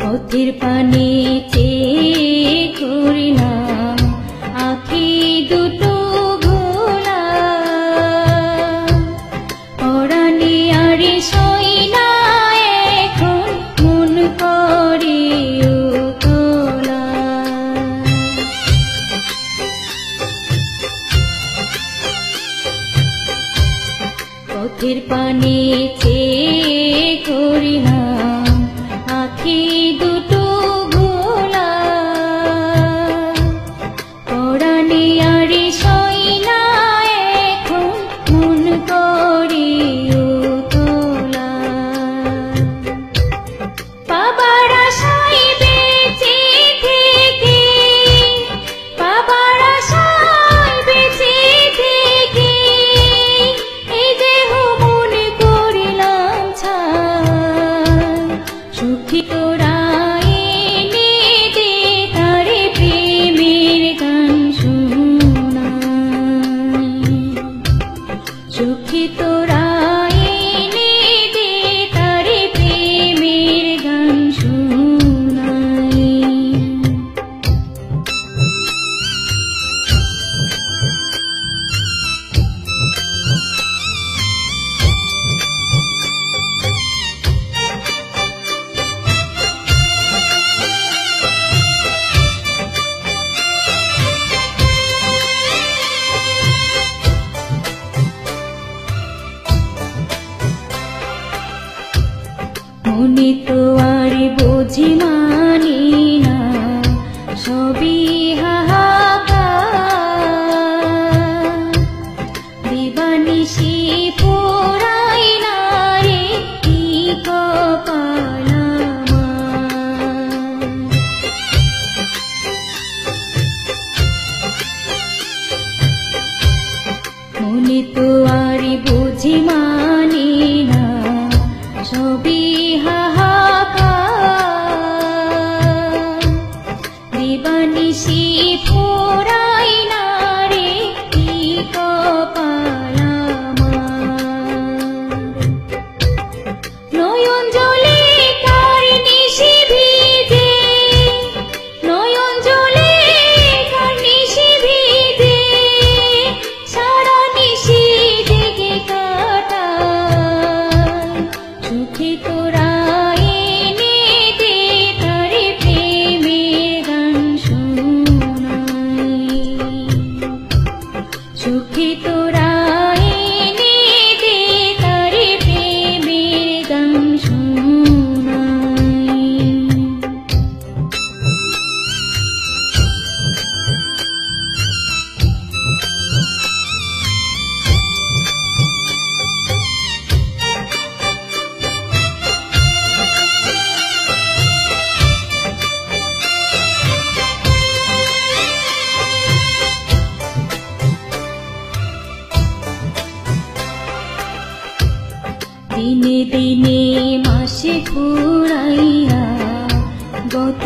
পথের পানে চেয়ে করিলাম আঁখি দুটো ঘোলা, পরাণে আরে সই না এখন মন করে উতলা। পথের পানে চেয়ে করিলাম আঁখি দুটো ঘোলা, পরাণে আরে সই না এখন মন করে উতলা। বাবার আশায় বেঁচে থেকে, বাবার আশায় বেঁচে থেকে এই দেহ মন করিলাম ছাই। সুখী তোরা এনে দে তারে প্রেমের গান শোনাই। সুখী তোরা এনে দে তারে প্রেমের গান শোনাই। মনে তো আর বোঝে মানি না সবই হাহাকার, দিবানিশি পোড়াই না রে কি কপাল আমার। মনে তো আর বোঝে মানি না সবই হাহাকার, দিবানিশি পোড়াই না রে কি কপাল আমার। নয়ন জলে কার নিশি ভিজে, নয়ন জলে কার নিশি ভিজে, সারা নিশি জেগে কাটাই। সুখী তোরা এনে দে তারে প্রেমের গান শোনাই। সুখী তোরা এনে দে তারে প্রেমের গান শোনাই। মাসে ঘুরাইয়া গত